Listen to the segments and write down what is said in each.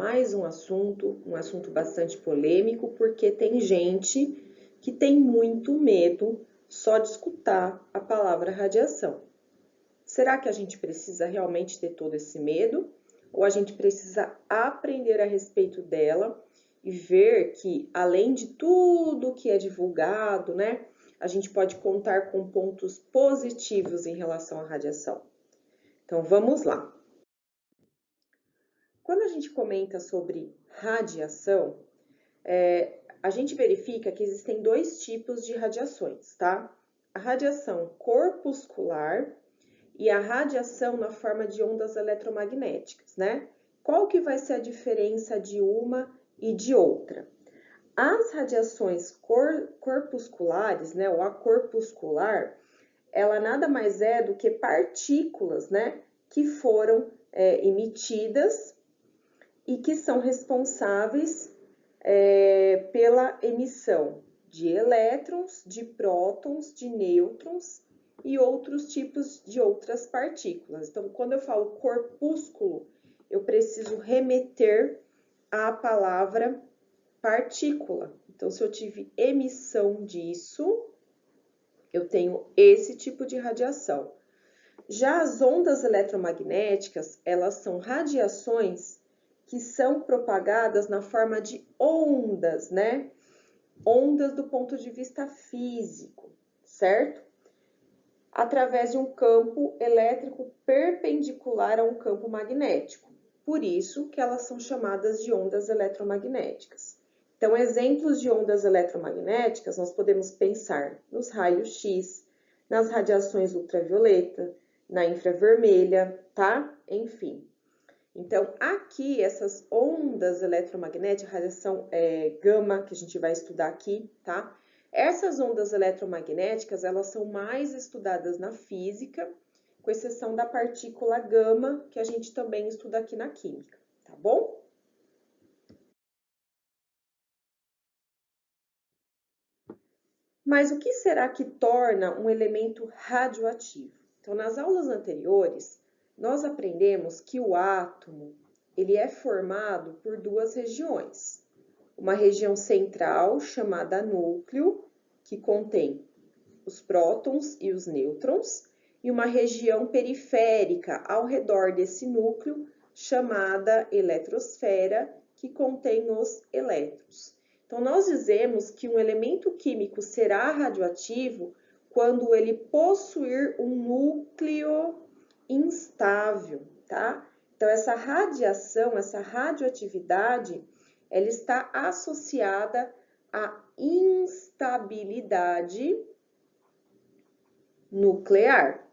mais um assunto bastante polêmico, porque tem gente que tem muito medo só de escutar a palavra radiação. Será que a gente precisa realmente ter todo esse medo? Ou a gente precisa aprender a respeito dela e ver que, além de tudo que é divulgado, né, a gente pode contar com pontos positivos em relação à radiação? Então, vamos lá. Quando a gente comenta sobre radiação, a gente verifica que existem dois tipos de radiações, tá? A radiação corpuscular e a radiação na forma de ondas eletromagnéticas, né? Qual que vai ser a diferença de uma e de outra? As radiações corpusculares, né, ou a corpuscular, ela nada mais é do que partículas, né, que foram emitidas e que são responsáveis pela emissão de elétrons, de prótons, de nêutrons e outros tipos de outras partículas. Então, quando eu falo corpúsculo, eu preciso remeter à palavra partícula. Então, se eu tive emissão disso, eu tenho esse tipo de radiação. Já as ondas eletromagnéticas, elas são radiações que são propagadas na forma de ondas, né? Ondas do ponto de vista físico, certo? Através de um campo elétrico perpendicular a um campo magnético. Por isso que elas são chamadas de ondas eletromagnéticas. Então, exemplos de ondas eletromagnéticas, nós podemos pensar nos raios-x, nas radiações ultravioleta, na infravermelha, tá? Enfim. Então, aqui, essas ondas eletromagnéticas, radiação gama, que a gente vai estudar aqui, tá? Essas ondas eletromagnéticas, elas são mais estudadas na física, com exceção da partícula gama, que a gente também estuda aqui na química, tá bom? Mas o que será que torna um elemento radioativo? Então, nas aulas anteriores, nós aprendemos que o átomo, ele é formado por duas regiões. Uma região central, chamada núcleo, que contém os prótons e os nêutrons, e uma região periférica ao redor desse núcleo, chamada eletrosfera, que contém os elétrons. Então, nós dizemos que um elemento químico será radioativo quando ele possuir um núcleo instável, tá? Então, essa radiação, essa radioatividade, ela está associada à instabilidade nuclear.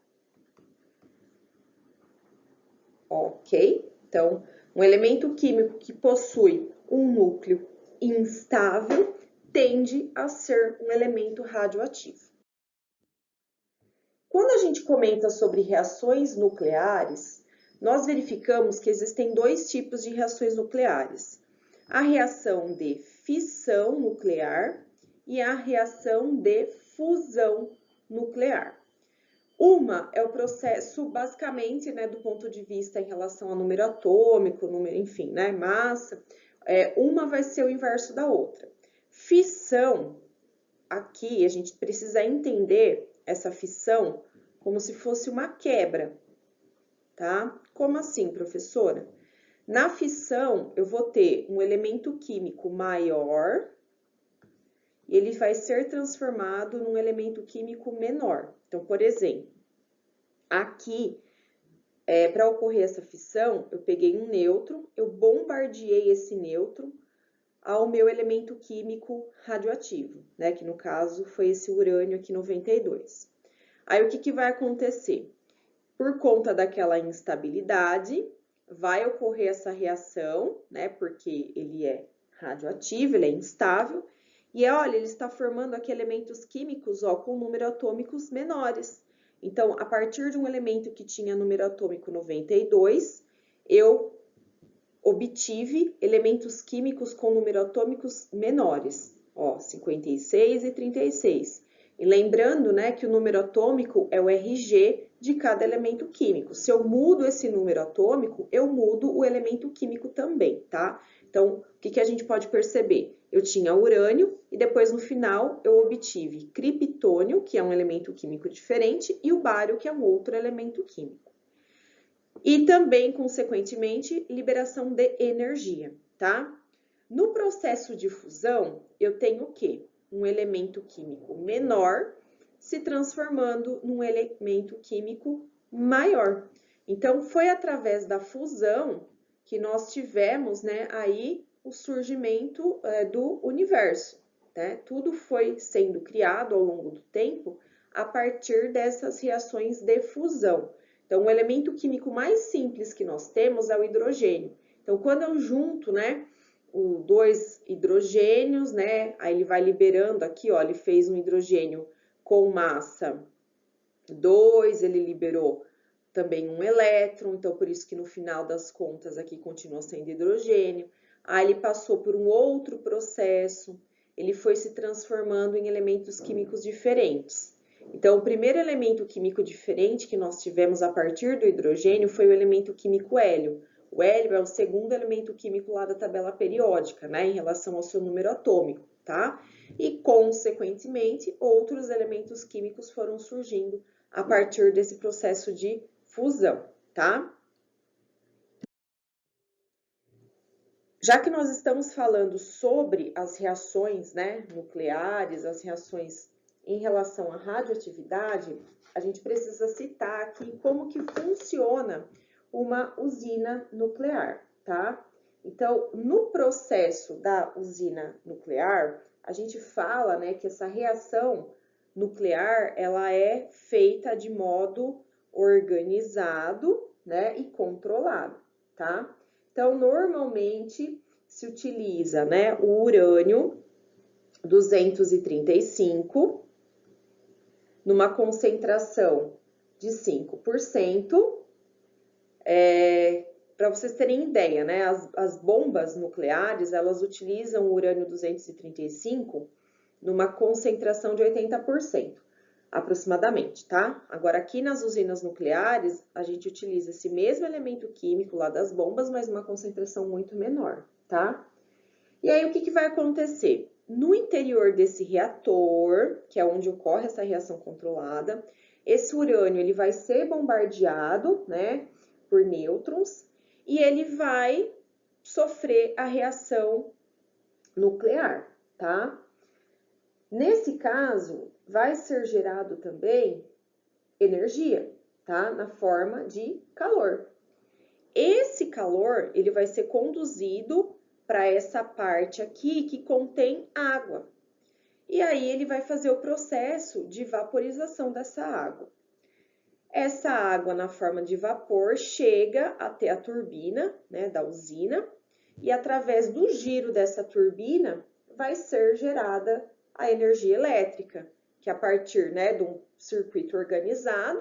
Ok? Então, um elemento químico que possui um núcleo instável tende a ser um elemento radioativo. Quando a gente comenta sobre reações nucleares, nós verificamos que existem dois tipos de reações nucleares. A reação de fissão nuclear e a reação de fusão nuclear. Uma é o processo, basicamente, né, do ponto de vista em relação ao número atômico, número, enfim, né, massa, uma vai ser o inverso da outra. Fissão, aqui a gente precisa entender essa fissão como se fosse uma quebra, tá? Como assim, professora? Na fissão, eu vou ter um elemento químico maior e ele vai ser transformado num elemento químico menor. Então, por exemplo, aqui, para ocorrer essa fissão, eu peguei um nêutron, eu bombardeei esse nêutron ao meu elemento químico radioativo, né? Que no caso foi esse urânio aqui 92. Aí, o que vai acontecer? Por conta daquela instabilidade, vai ocorrer essa reação, né? Porque ele é radioativo, ele é instável. E olha, ele está formando aqui elementos químicos, ó, com número atômicos menores. Então, a partir de um elemento que tinha número atômico 92, eu obtive elementos químicos com número atômicos menores, ó, 56 e 36. E lembrando, né, que o número atômico é o RG de cada elemento químico. Se eu mudo esse número atômico, eu mudo o elemento químico também, tá? Então, o que a gente pode perceber? Eu tinha urânio e depois no final eu obtive criptônio, que é um elemento químico diferente, e o bário, que é um outro elemento químico. E também, consequentemente, liberação de energia, tá? No processo de fusão, eu tenho o quê? Um elemento químico menor se transformando num elemento químico maior. Então, foi através da fusão que nós tivemos, né, aí o surgimento do universo, né? Tudo foi sendo criado ao longo do tempo a partir dessas reações de fusão. Então, o elemento químico mais simples que nós temos é o hidrogênio. Então, quando eu junto, né, os dois hidrogênios, né, aí ele vai liberando aqui, ó, ele fez um hidrogênio com massa 2, ele liberou também um elétron, então por isso que no final das contas aqui continua sendo hidrogênio. Aí ele passou por um outro processo, ele foi se transformando em elementos químicos diferentes. Então, o primeiro elemento químico diferente que nós tivemos a partir do hidrogênio foi o elemento químico hélio. O hélio é o segundo elemento químico lá da tabela periódica, né, em relação ao seu número atômico, tá? E, consequentemente, outros elementos químicos foram surgindo a partir desse processo de fusão, tá? Já que nós estamos falando sobre as reações, né, nucleares, as reações em relação à radioatividade, a gente precisa citar aqui como que funciona uma usina nuclear, tá? Então, no processo da usina nuclear, a gente fala, né, que essa reação nuclear, ela é feita de modo organizado, né, e controlado, tá? Então, normalmente se utiliza, né, o urânio 235 numa concentração de 5%. Para vocês terem ideia, né, as bombas nucleares, elas utilizam o urânio 235 numa concentração de 80%, aproximadamente, tá? Agora, aqui nas usinas nucleares, a gente utiliza esse mesmo elemento químico lá das bombas, mas uma concentração muito menor, tá? E aí, o que vai acontecer? No interior desse reator, que é onde ocorre essa reação controlada, esse urânio ele vai ser bombardeado, né, por nêutrons, e ele vai sofrer a reação nuclear, tá? Nesse caso, vai ser gerado também energia, tá? Na forma de calor. Esse calor, ele vai ser conduzido para essa parte aqui que contém água. E aí ele vai fazer o processo de vaporização dessa água. Essa água na forma de vapor chega até a turbina, né, da usina, e através do giro dessa turbina vai ser gerada a energia elétrica, que a partir, né, de um circuito organizado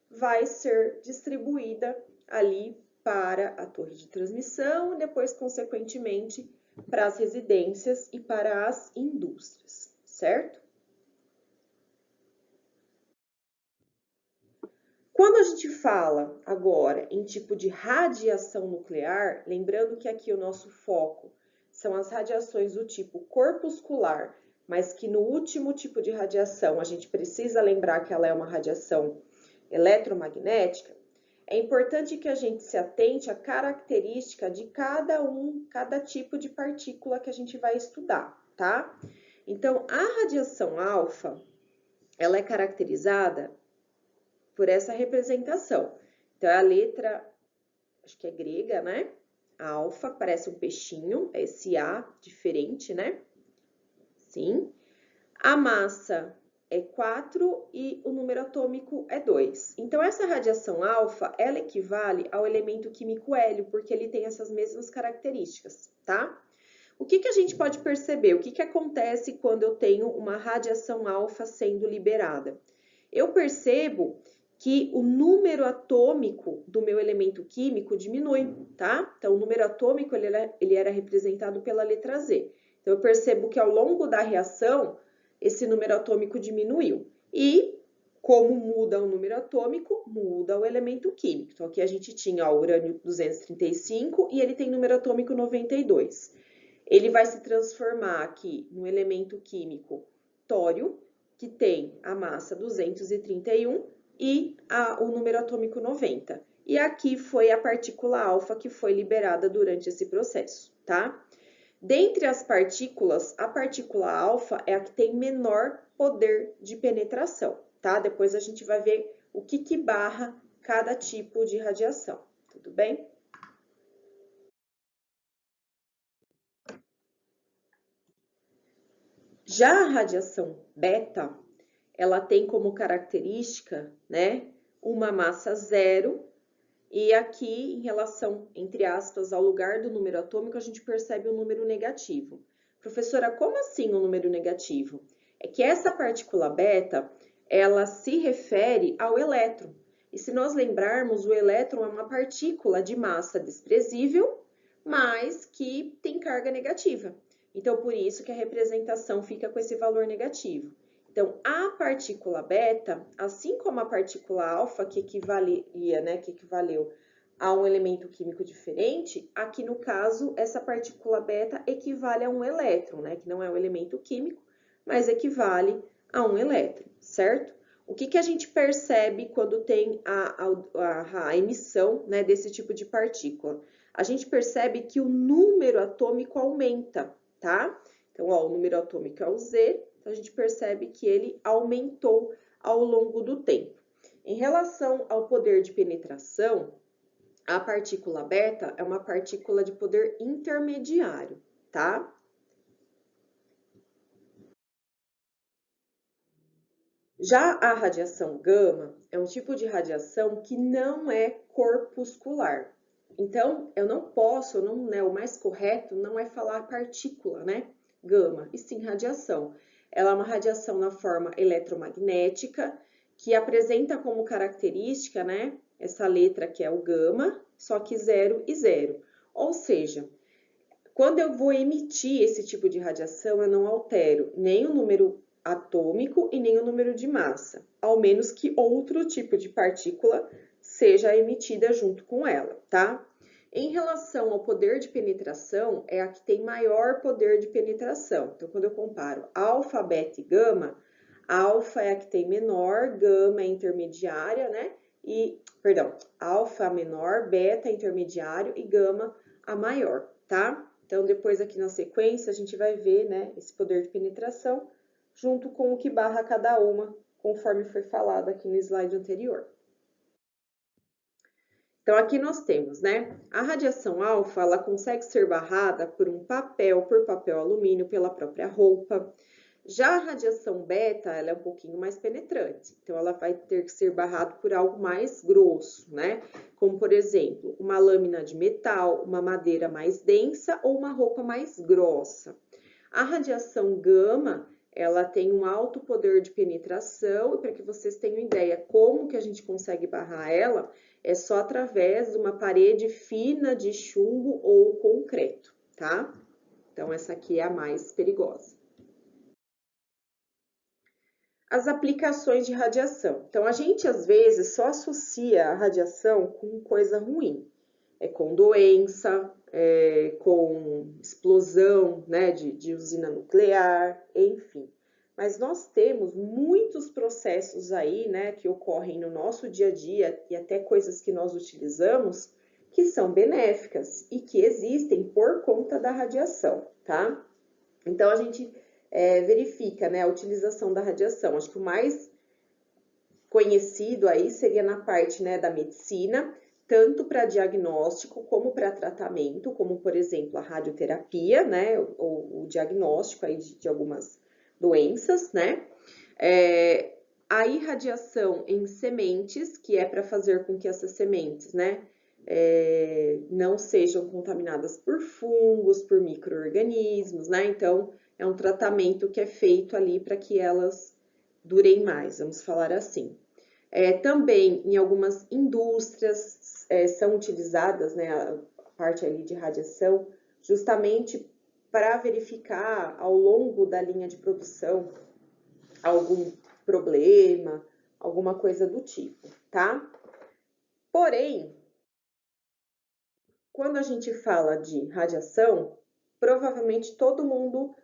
vai ser distribuída ali para a torre de transmissão e depois, consequentemente, para as residências e para as indústrias, certo? Quando a gente fala agora em tipo de radiação nuclear, lembrando que aqui o nosso foco são as radiações do tipo corpuscular, mas que no último tipo de radiação a gente precisa lembrar que ela é uma radiação eletromagnética, é importante que a gente se atente à característica de cada tipo de partícula que a gente vai estudar, tá? Então, a radiação alfa, ela é caracterizada por essa representação. Então, é a letra, acho que é grega, né? A alfa parece um peixinho, é esse A diferente, né? Sim. A massa é 4 e o número atômico é 2. Então, essa radiação alfa, ela equivale ao elemento químico hélio, porque ele tem essas mesmas características, tá? O que a gente pode perceber? O que acontece quando eu tenho uma radiação alfa sendo liberada? Eu percebo que o número atômico do meu elemento químico diminui, tá? Então, o número atômico, ele era representado pela letra Z. Então, eu percebo que ao longo da reação, esse número atômico diminuiu. E Como muda o número atômico, muda o elemento químico. Então, aqui a gente tinha o urânio 235 e ele tem número atômico 92. Ele vai se transformar aqui no elemento químico tório, que tem a massa 231 e o número atômico 90. E aqui foi a partícula alfa que foi liberada durante esse processo, tá? Dentre as partículas, a partícula alfa é a que tem menor poder de penetração, tá? Depois a gente vai ver o que barra cada tipo de radiação, tudo bem? Já a radiação beta, ela tem como característica, né, uma massa zero, e aqui, em relação, entre aspas, ao lugar do número atômico, a gente percebe um número negativo. Professora, como assim um número negativo? É que essa partícula beta, ela se refere ao elétron. E se nós lembrarmos, o elétron é uma partícula de massa desprezível, mas que tem carga negativa. Então, por isso que a representação fica com esse valor negativo. Então, a partícula beta, assim como a partícula alfa, que equivalia, né, que equivaleu a um elemento químico diferente, aqui no caso, essa partícula beta equivale a um elétron, né, que não é um elemento químico, mas equivale a um elétron, certo? O que a gente percebe quando tem a emissão, né, desse tipo de partícula? A gente percebe que o número atômico aumenta, tá? Então, ó, o número atômico é o Z, então a gente percebe que ele aumentou ao longo do tempo. Em relação ao poder de penetração, a partícula beta é uma partícula de poder intermediário, tá? Já a radiação gama é um tipo de radiação que não é corpuscular. Então, eu não posso, não, né, o mais correto não é falar partícula, né? Gama, e sim radiação. Ela é uma radiação na forma eletromagnética, que apresenta como característica, né, essa letra que é o gama, só que 0 e 0. Ou seja, quando eu vou emitir esse tipo de radiação, eu não altero nem o número atômico e nem o número de massa, ao menos que outro tipo de partícula seja emitida junto com ela, tá? Em relação ao poder de penetração, é a que tem maior poder de penetração. Então, quando eu comparo alfa, beta e gama, alfa é a que tem menor, gama é intermediária, né? Perdão, alfa menor, beta intermediário e gama a maior, tá? Então, depois aqui na sequência, a gente vai ver, né, esse poder de penetração junto com o que barra cada uma, conforme foi falado aqui no slide anterior. Então, aqui nós temos, né, a radiação alfa, ela consegue ser barrada por papel alumínio, pela própria roupa. Já a radiação beta, ela é um pouquinho mais penetrante, então ela vai ter que ser barrada por algo mais grosso, né? Como, por exemplo, uma lâmina de metal, uma madeira mais densa ou uma roupa mais grossa. A radiação gama, ela tem um alto poder de penetração, e para que vocês tenham ideia como que a gente consegue barrar ela, é só através de uma parede fina de chumbo ou concreto, tá? Então, essa aqui é a mais perigosa. As aplicações de radiação. Então, a gente, às vezes, só associa a radiação com coisa ruim. Com doença, com explosão, né, de usina nuclear, enfim. Mas nós temos muitos processos aí, né, que ocorrem no nosso dia a dia e até coisas que nós utilizamos que são benéficas e que existem por conta da radiação, tá? Então, a gente verifica, né, a utilização da radiação. Acho que o mais conhecido aí seria na parte, né, da medicina, tanto para diagnóstico como para tratamento, como, por exemplo, a radioterapia, né, o diagnóstico aí de algumas doenças, né? A irradiação em sementes, que é para fazer com que essas sementes, né, não sejam contaminadas por fungos, por micro-organismos, né? Então, é um tratamento que é feito ali para que elas durem mais, vamos falar assim. Também em algumas indústrias são utilizadas, né, a parte ali de radiação, justamente para verificar ao longo da linha de produção algum problema, alguma coisa do tipo, tá? Porém, quando a gente fala de radiação, provavelmente todo mundo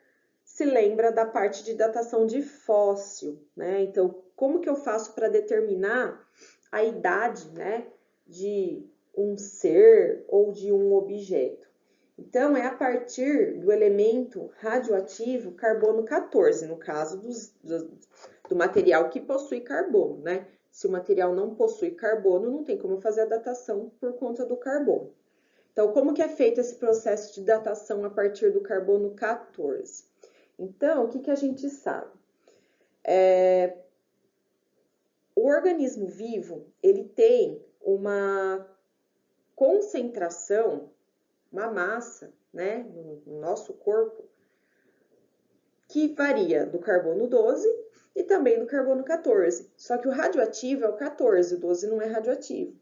se lembra da parte de datação de fóssil, né? Então, como que eu faço para determinar a idade, né, de um ser ou de um objeto? Então, é a partir do elemento radioativo carbono 14, no caso do material que possui carbono, né? Se o material não possui carbono, não tem como fazer a datação por conta do carbono. Então, como que é feito esse processo de datação a partir do carbono 14? Então, o que a gente sabe? O organismo vivo, ele tem uma concentração, uma massa, né, no nosso corpo, que varia do carbono 12 e também do carbono 14. Só que o radioativo é o 14, o 12 não é radioativo.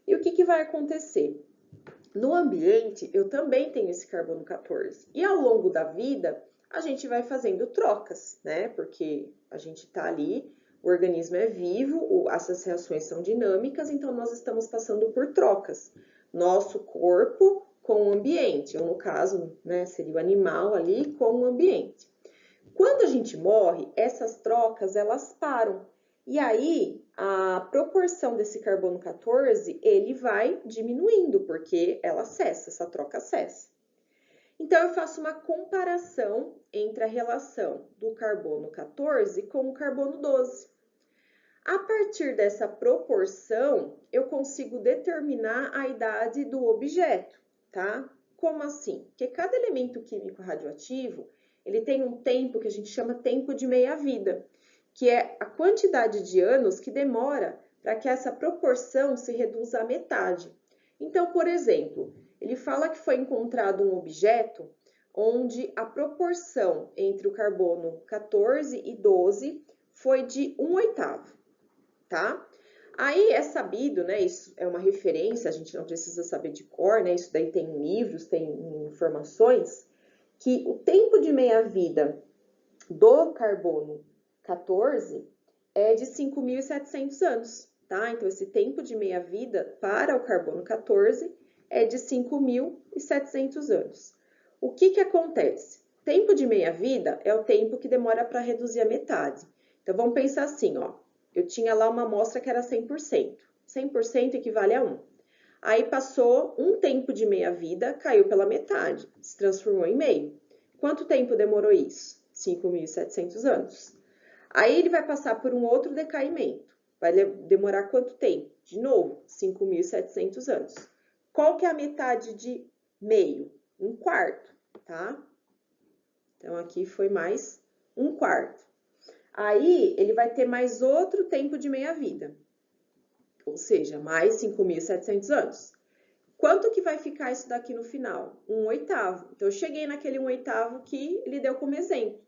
E o que vai acontecer? No ambiente, eu também tenho esse carbono 14. E ao longo da vida, a gente vai fazendo trocas, né? Porque a gente está ali, o organismo é vivo, essas reações são dinâmicas, então nós estamos passando por trocas. Nosso corpo com o ambiente, ou no caso, né, seria o animal ali com o ambiente. Quando a gente morre, essas trocas, elas param. E aí, a proporção desse carbono 14, ele vai diminuindo, porque ela cessa, essa troca cessa. Então, eu faço uma comparação entre a relação do carbono 14 com o carbono 12. A partir dessa proporção, eu consigo determinar a idade do objeto, tá? Como assim? Porque cada elemento químico radioativo, ele tem um tempo que a gente chama tempo de meia-vida, que é a quantidade de anos que demora para que essa proporção se reduza à metade. Então, por exemplo, ele fala que foi encontrado um objeto onde a proporção entre o carbono 14 e 12 foi de 1/8, tá? Aí é sabido, né, isso é uma referência, a gente não precisa saber de cor, né, isso daí tem em livros, tem em informações, que o tempo de meia-vida do carbono 14 é de 5.700 anos, tá? Então, esse tempo de meia-vida para o carbono 14 é de 5.700 anos. O que acontece? Tempo de meia-vida é o tempo que demora para reduzir a metade. Então, vamos pensar assim, ó. Eu tinha lá uma amostra que era 100%. 100% equivale a 1. Aí passou um tempo de meia-vida, caiu pela metade, se transformou em meio. Quanto tempo demorou isso? 5.700 anos. Aí ele vai passar por um outro decaimento. Vai demorar quanto tempo? De novo, 5.700 anos. Qual que é a metade de meio? 1/4, tá? Então, aqui foi mais 1/4. Aí, ele vai ter mais outro tempo de meia-vida, ou seja, mais 5.700 anos. Quanto que vai ficar isso daqui no final? 1/8. Então, eu cheguei naquele 1/8 que ele deu como exemplo.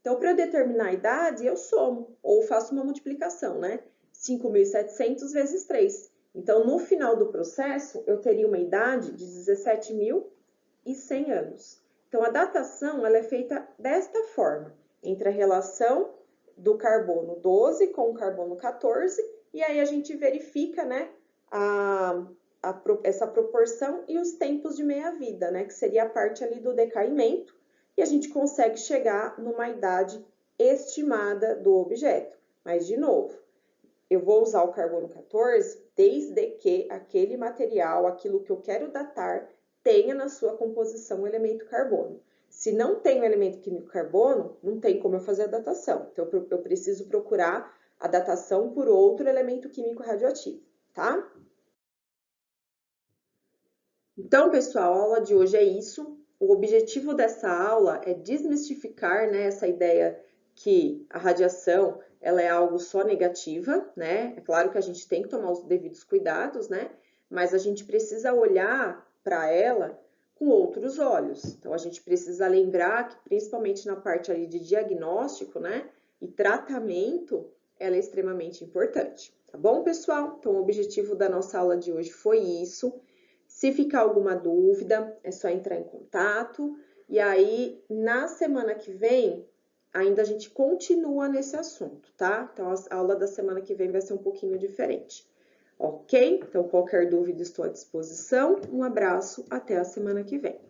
Então, para eu determinar a idade, eu somo, ou faço uma multiplicação, né? 5.700 vezes 3. Então, no final do processo, eu teria uma idade de 17.100 anos. Então, a datação ela é feita desta forma, entre a relação do carbono 12 com o carbono 14, e aí a gente verifica, né, essa proporção e os tempos de meia-vida, né, que seria a parte ali do decaimento, e a gente consegue chegar numa idade estimada do objeto. Mas, de novo, eu vou usar o carbono 14 desde que aquele material, aquilo que eu quero datar, tenha na sua composição o elemento carbono. Se não tem o elemento químico carbono, não tem como eu fazer a datação. Então, eu preciso procurar a datação por outro elemento químico radioativo, tá? Então, pessoal, a aula de hoje é isso. O objetivo dessa aula é desmistificar, né, essa ideia que a radiação ela é algo só negativa, né? É claro que a gente tem que tomar os devidos cuidados, né? Mas a gente precisa olhar para ela com outros olhos. Então, a gente precisa lembrar que, principalmente na parte ali de diagnóstico, né, e tratamento, ela é extremamente importante. Tá bom, pessoal? Então, o objetivo da nossa aula de hoje foi isso. Se ficar alguma dúvida, é só entrar em contato. E aí, na semana que vem, ainda a gente continua nesse assunto, tá? Então, a aula da semana que vem vai ser um pouquinho diferente, ok? Então, qualquer dúvida, estou à disposição. Um abraço, até a semana que vem.